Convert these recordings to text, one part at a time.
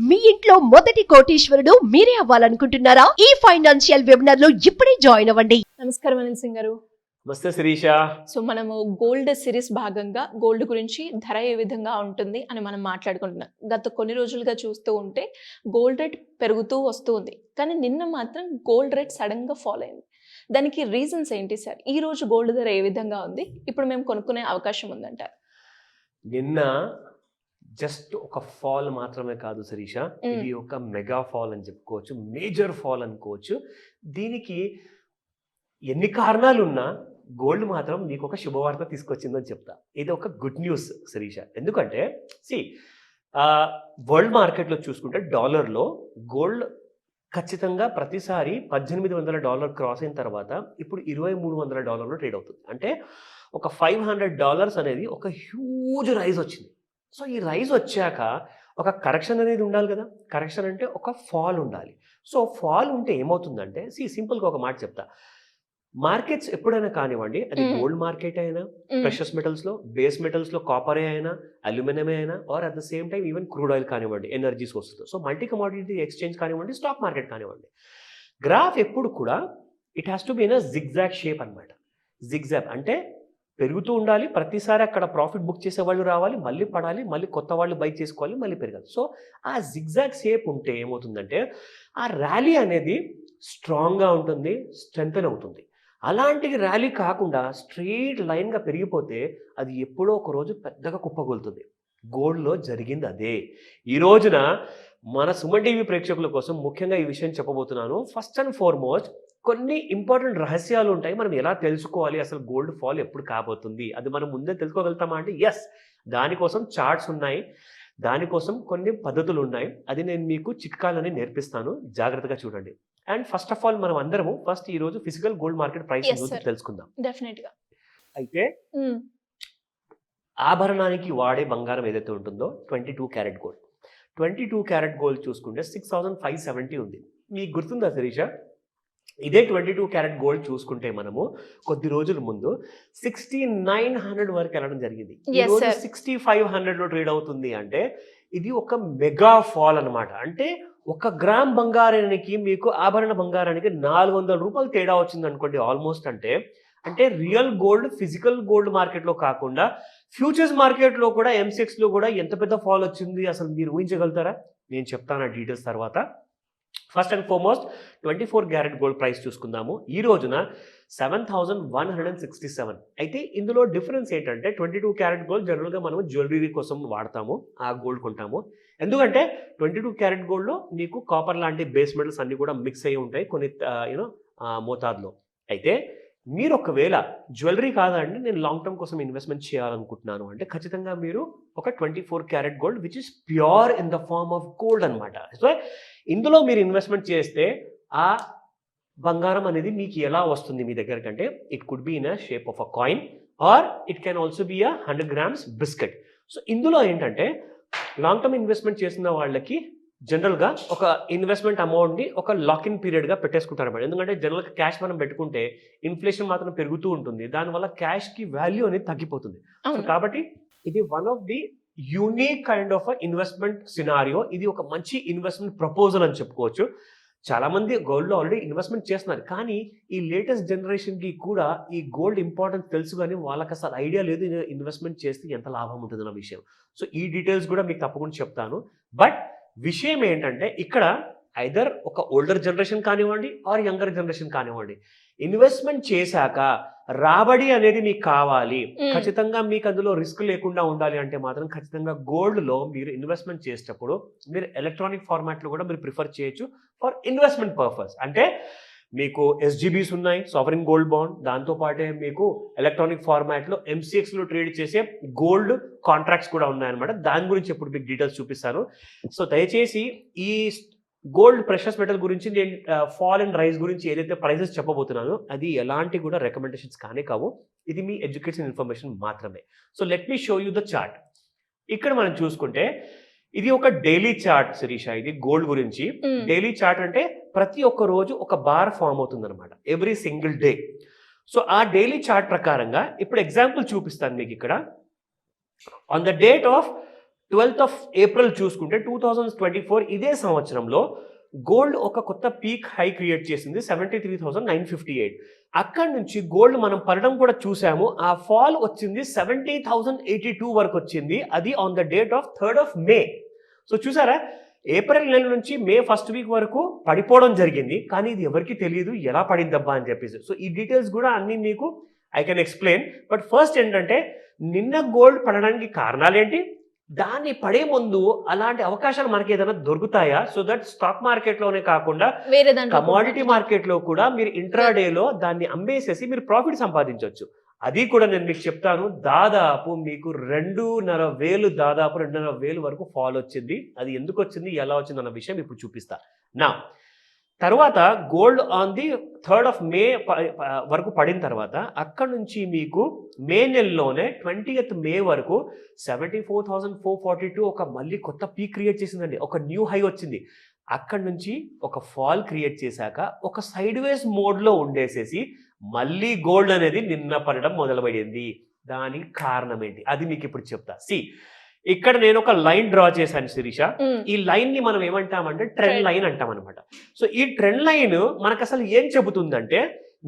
మీ ఇంట్లో మొదటి కోటీశ్వరుడు మీరే అవ్వాలనుకుంటున్నారా? ఈ ఫైనాన్షియల్ వెబినార్ లో ఇప్పుడే జాయిన్ అవ్వండి. నమస్కారం అనిల్ సింగ్ గారు. నమస్తే శిరీష. సో మనము గోల్డ్ సిరీస్ భాగంగా గోల్డ్ గురించి ధర ఏ విధంగా ఉంటుంది అని మనం మాట్లాడుకుంటున్నాం. గత కొన్ని రోజులుగా చూస్తూ ఉంటే గోల్డ్ రేట్ పెరుగుతూ వస్తూ ఉంది, కానీ నిన్న మాత్రం గోల్డ్ రేట్ సడన్ గా ఫాల్ అయింది. దానికి రీజన్స్ ఏంటి సార్? ఈ రోజు గోల్డ్ ధర ఏ విధంగా ఉంది, ఇప్పుడు మేము కొనుక్కునే అవకాశం ఉందంటారు? నిన్న జస్ట్ ఒక ఫాల్ మాత్రమే కాదు శిరీష, ఇది ఒక మెగా ఫాల్ అని చెప్పుకోవచ్చు, మేజర్ ఫాల్ అనుకోవచ్చు. దీనికి ఎన్ని కారణాలు ఉన్నా గోల్డ్ మాత్రం నీకు ఒక శుభవార్త తీసుకొచ్చిందని చెప్తా. ఇది ఒక గుడ్ న్యూస్ శిరీష. ఎందుకంటే వరల్డ్ మార్కెట్లో చూసుకుంటే డాలర్లో గోల్డ్ ఖచ్చితంగా ప్రతిసారి $1,800 క్రాస్ అయిన తర్వాత ఇప్పుడు $2,300 ట్రేడ్ అవుతుంది. అంటే ఒక $500 అనేది ఒక హ్యూజ్ రైజ్ వచ్చింది. సో ఈ రైజ్ వచ్చాక ఒక కరెక్షన్ అనేది ఉండాలి కదా. కరెక్షన్ అంటే ఒక ఫాల్ ఉండాలి. సో ఫాల్ ఉంటే ఏమవుతుందంటే సింపుల్గా ఒక మాట చెప్తా. మార్కెట్స్ ఎప్పుడైనా కానివ్వండి, అది గోల్డ్ మార్కెట్ అయినా, ప్రెషస్ మెటల్స్లో, బేస్ మెటల్స్లో కాపరే అయినా, అల్యూమినియం అయినా, or at the same time even crude oil కానివ్వండి, ఎనర్జీ సోర్సెస్లో, సో మల్టీ కమోడిటీ ఎక్స్చేంజ్ కానివ్వండి, స్టాక్ మార్కెట్ కానివ్వండి, గ్రాఫ్ ఎప్పుడు కూడా it has to be in a zigzag shape అనమాట. జిగ్జాగ్ అంటే పెరుగుతూ ఉండాలి, ప్రతిసారి అక్కడ ప్రాఫిట్ బుక్ చేసే వాళ్ళు రావాలి, మళ్ళీ పడాలి, మళ్ళీ కొత్త వాళ్ళు బై చేసుకోవాలి, మళ్ళీ పెరగాలి. సో ఆ జిగ్జాగ్ షేప్ ఉంటే ఏమవుతుందంటే ఆ ర్యాలీ అనేది స్ట్రాంగ్గా ఉంటుంది, స్ట్రెంగ్తన్ అవుతుంది. అలాంటి ర్యాలీ కాకుండా స్ట్రెయిట్ లైన్గా పెరిగిపోతే అది ఎప్పుడో ఒక రోజు పెద్దగా కుప్పగొలుతుంది. గోల్డ్లో జరిగింది అదే. ఈ రోజున మన సుమన్ టీవీ ప్రేక్షకుల కోసం ముఖ్యంగా ఈ విషయం చెప్పబోతున్నాను. ఫస్ట్ అండ్ ఫార్మోస్ట్ కొన్ని ఇంపార్టెంట్ రహస్యాలు ఉంటాయి. మనం ఎలా తెలుసుకోవాలి అసలు గోల్డ్ ఫాల్ ఎప్పుడు కాబోతుంది, అది మనం ముందే తెలుసుకోగలుగుతామా అంటే ఎస్, దానికోసం చార్ట్స్ ఉన్నాయి, దానికోసం కొన్ని పద్ధతులు ఉన్నాయి. అది నేను మీకు చిట్కాలని నేర్పిస్తాను, జాగ్రత్తగా చూడండి. అండ్ ఫస్ట్ ఆఫ్ ఆల్ మనం అందరము ఫస్ట్ ఈ రోజు ఫిజికల్ గోల్డ్ మార్కెట్ ప్రైస్ తెలుసుకుందాం. డెఫినెట్గా. అయితే ఆభరణానికి వాడే బంగారం ఏదైతే ఉంటుందో 22 క్యారెట్ గోల్డ్, 22 క్యారెట్ గోల్డ్ చూసుకుంటే 6,570 ఉంది. మీకు గుర్తుందా శిరీష? ఇదే 22 క్యారెట్ గోల్డ్ చూసుకుంటే మనము కొద్ది రోజుల ముందు 6,900 వరకు వెళ్ళడం జరిగింది. ఈ రోజు 6,500లో ట్రేడ్ అవుతుంది. అంటే ఇది ఒక మెగా ఫాల్ అనమాట. అంటే 1 గ్రామ్ బంగారానికి మీకు ఆభరణ బంగారానికి $400 తేడా వచ్చింది అనుకోండి ఆల్మోస్ట్. అంటే రియల్ గోల్డ్ ఫిజికల్ గోల్డ్ మార్కెట్లో కాకుండా ఫ్యూచర్స్ మార్కెట్లో కూడా MCXలో కూడా ఎంత పెద్ద ఫాల్ వచ్చింది అసలు మీరు ఊహించగలుగుతారా? నేను చెప్తాను ఆ డీటెయిల్స్ తర్వాత. First and foremost 24 carat gold price చూసుకుందాము. ఈ రోజున 7,167. అయితే ఇందులో డిఫరెన్స్ ఏంటంటే 22 క్యారెట్ గోల్డ్ జనరల్గా మనం జ్యువెలరీ కోసం వాడతాము, ఆ గోల్డ్ కొంటాము. ఎందుకంటే 22 క్యారెట్ గోల్డ్లో నీకు కాపర్ లాంటి బేస్ మెటల్స్ అన్నీ కూడా మిక్స్ అయ్యి ఉంటాయి కొన్ని మోతాదులో. అయితే మీరు ఒకవేళ జ్యువెలరీ కాదండి, నేను లాంగ్ టర్మ్ కోసం ఇన్వెస్ట్మెంట్ చేయాలనుకుంటున్నాను అంటే ఖచ్చితంగా మీరు ఒక 24 carat gold which is pure in the form of gold అనమాట. సో ఇందులో మీరు ఇన్వెస్ట్మెంట్ చేస్తే ఆ బంగారం అనేది మీకు ఎలా వస్తుంది మీ దగ్గర కంటే, it could be in a shape of a coin are it can also be a 100 grams biscuit. So ఇందులో ఏంటంటే లాంగ్ టర్మ్ ఇన్వెస్ట్మెంట్ చేసిన వాళ్ళకి జనరల్గా ఒక ఇన్వెస్ట్మెంట్ అమౌంట్ని ఒక లాక్ ఇన్ పీరియడ్గా పెట్టేసుకుంటారు అన్నమాట. ఎందుకంటే జనరల్గా క్యాష్ మనం పెట్టుకుంటే ఇన్ఫ్లేషన్ మాత్రం పెరుగుతూ ఉంటుంది, దానివల్ల క్యాష్కి వాల్యూ అనేది తగ్గిపోతుంది. సో కాబట్టి ఇది one of the unique kind of investment scenario. ఇది ఒక మంచి ఇన్వెస్ట్మెంట్ ప్రపోజల్ అని చెప్పుకోవచ్చు. చాలామంది గోల్డ్లో ఆల్రెడీ ఇన్వెస్ట్మెంట్ చేస్తున్నారు, కానీ ఈ లేటెస్ట్ జనరేషన్కి కూడా ఈ గోల్డ్ ఇంపార్టెన్స్ తెలుసు, కానీ వాళ్ళకి అసలు ఐడియా లేదు ఇన్వెస్ట్మెంట్ చేస్తే ఎంత లాభం ఉంటుందన్న విషయం. సో ఈ డీటెయిల్స్ కూడా మీకు తప్పకుండా చెప్తాను. బట్ విషయం ఏంటంటే ఇక్కడ ఐదర్ ఒక ఓల్డర్ జనరేషన్ కానివ్వండి ఆర్ యంగర్ జనరేషన్ కానివ్వండి, ఇన్వెస్ట్మెంట్ చేశాక రాబడి అనేది మీకు కావాలి, ఖచ్చితంగా మీకు అందులో రిస్క్ లేకుండా ఉండాలి అంటే మాత్రం ఖచ్చితంగా గోల్డ్లో మీరు ఇన్వెస్ట్మెంట్ చేసేటప్పుడు మీరు ఎలక్ట్రానిక్ ఫార్మాట్లో కూడా మీరు ప్రిఫర్ చేయొచ్చు ఫర్ ఇన్వెస్ట్మెంట్ పర్పస్. అంటే మీకు SGBs ఉన్నాయి, సావరిన్ గోల్డ్ బాండ్, దాంతోపాటే మీకు ఎలక్ట్రానిక్ ఫార్మాట్లో MCXలో ట్రేడ్ చేసే గోల్డ్ కాంట్రాక్ట్స్ కూడా ఉన్నాయన్నమాట. దాని గురించి ఇప్పుడు మీకు డీటెయిల్స్ చూపిస్తాను. సో దయచేసి ఈ గోల్డ్ ప్రెషస్ మెటల్ గురించి నేను ఫాల్ అండ్ రైజ్ గురించి ఏదైతే ప్రైసెస్ చెప్పబోతున్నానో అది ఎలాంటి కూడా రికమెండేషన్స్ కానే కావు, ఇది మీ ఎడ్యుకేషన్ ఇన్ఫర్మేషన్ మాత్రమే. So let me show you the chart. ఇక్కడ మనం చూసుకుంటే ఇది ఒక డైలీ చార్ట్ శిరీష. ఇది గోల్డ్ గురించి డైలీ చార్ట్ అంటే ప్రతి ఒక్క రోజు ఒక బార్ ఫామ్ అవుతుంది అనమాట, ఎవ్రీ సింగిల్ డే. సో ఆ డైలీ చార్ట్ ప్రకారంగా ఇప్పుడు ఎగ్జాంపుల్ చూపిస్తాను మీకు. ఇక్కడ on the date of 12th of April చూసుకుంటే 2024 ఇదే సంవత్సరంలో గోల్డ్ ఒక కొత్త పీక్ హై క్రియేట్ చేసింది 73,958. అక్కడి నుంచి గోల్డ్ మనం పడడం కూడా చూసాము. ఆ ఫాల్ వచ్చింది 70,082 వరకు వచ్చింది. అది on the date of 3rd of May. So చూసారా, ఏప్రిల్ నెల నుంచి మే ఫస్ట్ వీక్ వరకు పడిపోవడం జరిగింది. కానీ ఇది ఎవరికి తెలియదు ఎలా పడిందబ్బా అని చెప్పేసి. సో ఈ డీటెయిల్స్ కూడా అన్ని మీకు I can explain. But first ఏంటంటే నిన్న గోల్డ్ పడడానికి కారణాలు ఏంటి, దాన్ని పడే ముందు అలాంటి అవకాశాలు మనకి ఏదైనా దొరుకుతాయా, సో దట్ స్టాక్ మార్కెట్ లోనే కాకుండా వేరే దాంట్లో కమోడిటీ మార్కెట్ లో కూడా మీరు ఇంట్రాడేలో దాన్ని అమ్మేసేసి మీరు ప్రాఫిట్ సంపాదించవచ్చు. అది కూడా నేను మీకు చెప్తాను. దాదాపు మీకు 2,500 వరకు ఫాల్ వచ్చింది. అది ఎందుకు వచ్చింది, ఎలా వచ్చింది అన్న విషయం ఇప్పుడు చూపిస్తా. నా తర్వాత gold on the 3rd of May వరకు పడిన తర్వాత అక్కడ నుంచి మీకు మే నెలలోనే 20th May వరకు 74,442 ఒక మళ్ళీ కొత్త పీక్ క్రియేట్ చేసిందండి. ఒక న్యూ హై వచ్చింది. అక్కడ నుంచి ఒక ఫాల్ క్రియేట్ చేశాక ఒక సైడ్ వేస్ మోడ్లో ఉండేసేసి మళ్ళీ గోల్డ్ అనేది నిన్న పడడం మొదలుపడింది. దానికి కారణం ఏంటి అది మీకు ఇప్పుడు చెప్తా. ఇక్కడ నేను ఒక లైన్ డ్రా చేశాను శిరీష. ఈ లైన్ ని మనం ఏమంటామంటే ట్రెండ్ లైన్ అంటాం అనమాట. సో ఈ ట్రెండ్ లైన్ మనకు అసలు ఏం చెబుతుందంటే,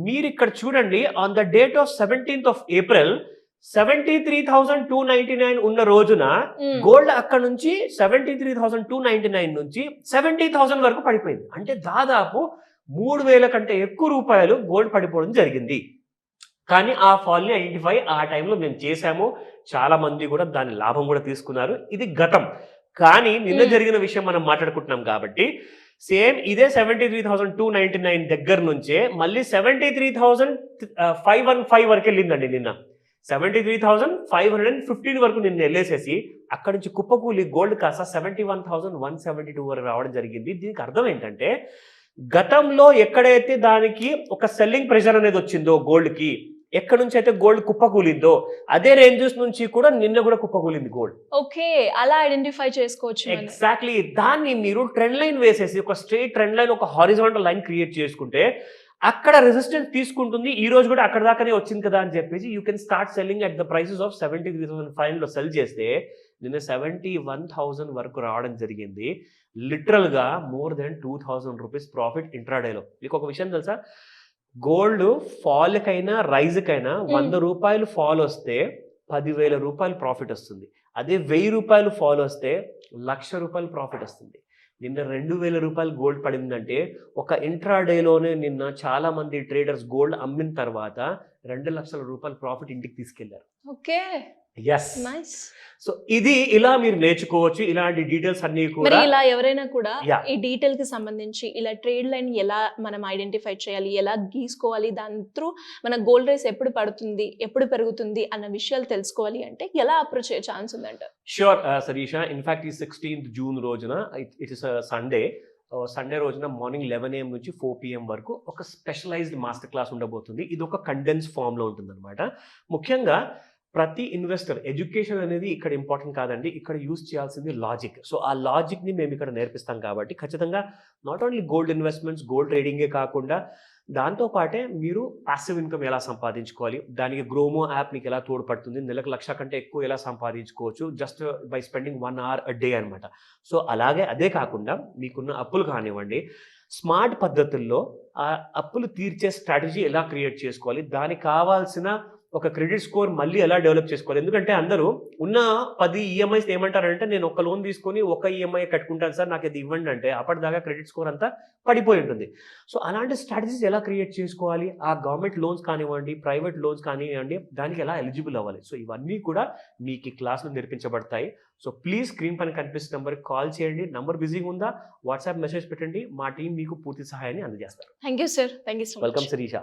మీరు ఇక్కడ చూడండి, on the date of 17th of April 73,299 ఉన్న రోజున గోల్డ్ అక్కడ నుంచి 73,299 నుంచి 70,000 వరకు పడిపోయింది. అంటే దాదాపు 3,000 కంటే ఎక్కువ రూపాయలు గోల్డ్ పడిపోవడం జరిగింది. కానీ ఆ ఫాల్ని ఐడెంటిఫై ఆ టైంలో మేము చేశాము. చాలా మంది కూడా దాని లాభం కూడా తీసుకున్నారు. ఇది గతం. కానీ నిన్న జరిగిన విషయం మనం మాట్లాడుకుంటున్నాం కాబట్టి సేమ్ ఇదే 73,299 దగ్గర నుంచే మళ్ళీ 73,515 వరకు వెళ్ళిందండి నిన్న. 73,515 వరకు నిన్న వెళ్ళేసేసి అక్కడి నుంచి కుప్పకూలి గోల్డ్ కాస్త 71,172 వరకు రావడం జరిగింది. దీనికి అర్థం ఏంటంటే, గతంలో ఎక్కడైతే దానికి ఒక సెల్లింగ్ ప్రెషర్ అనేది వచ్చిందో గోల్డ్కి, ఎక్కడి నుంచి అయితే గోల్డ్ కుప్పకూలిందో అదే రేంజెస్ నుంచి కూడా నిన్న కూడా కుప్పకూలింది గోల్డ్. ఓకే, అలా ఐడెంటిఫై చేసుకోవచ్చు. ఎగ్జాక్ట్లీ. దాన్ని మీరు ట్రెండ్ లైన్ వేసేసి ఒక స్ట్రైట్ ట్రెండ్ లైన్, ఒక హారిజాంటల్ లైన్ క్రియేట్ చేసుకుంటే అక్కడ రెసిస్టెన్స్ తీసుకుంటుంది. ఈ రోజు కూడా అక్కడ దాకానే వచ్చింది కదా అని చెప్పేసి you can start selling at the prices of 73,500 cell చేస్తే నిన్న 71,000 వరకు రావడం జరిగింది. లిటరల్ గా మోర్ దెన్ 2,000 రూపీస్ ప్రాఫిట్ ఇంట్రాడేలో. మీకు ఒక విషయం తెలుసా, గోల్డ్ ఫాల్ కైనా రైజ్ కైనా 100 రూపాయలు ఫాల్ వస్తే 10,000 రూపాయలు ప్రాఫిట్ వస్తుంది. అదే 1,000 రూపాయలు ఫాల్ వస్తే 1,00,000 రూపాయలు ప్రాఫిట్ వస్తుంది. నిన్న 2,000 రూపాయలు గోల్డ్ పడిందంటే ఒక ఇంట్రాడేలోనే నిన్న చాలా మంది ట్రేడర్స్ గోల్డ్ అమ్మిన తర్వాత 2,00,000 రూపాయలు ప్రాఫిట్ ఇంటికి తీసుకెళ్లారు. Okay, yes, nice. సో ఇది ఇలా మీరు నేర్చుకోవచ్చు. ఇలాంటి డీటెయిల్స్ అన్ని కూడా ఇలా ఎవరైనా కూడా ఈ డీటెయిల్ కి సంబంధించి ఇలా ట్రేడ్ లైన్ ఎలా మనం ఐడెంటిఫై చేయాలి, ఎలా గీసుకోవాలి, దాని త్రూ మన గోల్డ్ రేస్ ఎప్పుడు పడుతుంది, ఎప్పుడు పెరుగుతుంది అన్న విషయాలు తెలుసుకోవాలి అంటే ఎలా అప్రోచ్ అయ్యే ఛాన్స్ ఉందంట? ష్యూర్ శరీష. ఇన్ఫాక్ట్ ఈ 16th June రోజున ఇట్ ఇస్ సండే రోజున మార్నింగ్ 11 AM నుంచి 4 PM వరకు ఒక స్పెషలైజ్డ్ మాస్టర్ క్లాస్ ఉండబోతుంది. ఇది ఒక కండెన్స్ ఫామ్లో ఉంటుంది అనమాట. ముఖ్యంగా ప్రతి ఇన్వెస్టర్ ఎడ్యుకేషన్ అనేది ఇక్కడ ఇంపార్టెంట్ కాదండి, ఇక్కడ యూజ్ చేయాల్సింది లాజిక్. సో ఆ లాజిక్ని మేము ఇక్కడ నేర్పిస్తాం కాబట్టి ఖచ్చితంగా not only gold investments, gold ట్రేడింగే కాకుండా దాంతోపాటే మీరు ప్యాసివ్ ఇన్కమ్ ఎలా సంపాదించుకోవాలి, దానికి గ్రోమో యాప్ మీకు ఎలా తోడ్పడుతుంది, నెలకు 1,00,000 కంటే ఎక్కువ ఎలా సంపాదించుకోవచ్చు just by spending 1 hour a day అనమాట. సో అలాగే అదే కాకుండా మీకున్న అప్పులు కానివ్వండి, స్మార్ట్ పద్ధతుల్లో ఆ అప్పులు తీర్చే స్ట్రాటజీ ఎలా క్రియేట్ చేసుకోవాలి, దానికి కావాల్సిన ఒక క్రెడిట్ స్కోర్ మళ్ళీ ఎలా డెవలప్ చేసుకోవాలి. ఎందుకంటే అందరూ ఉన్న 10 EMIs ఏమంటారంటే, నేను ఒక లోన్ తీసుకొని ఒక EMI కట్టుకుంటాను సార్, నాకు ఇది ఇవ్వండి అంటే అప్పటిదాకా క్రెడిట్ స్కోర్ అంతా పడిపోయి ఉంటుంది. సో అలాంటి స్ట్రాటజీస్ ఎలా క్రియేట్ చేసుకోవాలి, ఆ గవర్నమెంట్ లోన్స్ కానివ్వండి, ప్రైవేట్ లోన్స్ కానివ్వండి, దానికి ఎలా ఎలిజిబుల్ అవ్వాలి, సో ఇవన్నీ కూడా మీకు ఈ క్లాస్లో నేర్పించబడతాయి. సో ప్లీజ్ స్క్రీన్ పైన కనిపిస్తున్న నెంబర్కి కాల్ చేయండి. నంబర్ బిజీగా ఉందా, వాట్సాప్ మెసేజ్ పెట్టండి, మా టీం మీకు పూర్తి సహాయాన్ని అందజేస్తారు. Thank you sir. Thank you so much. Welcome Sirisha.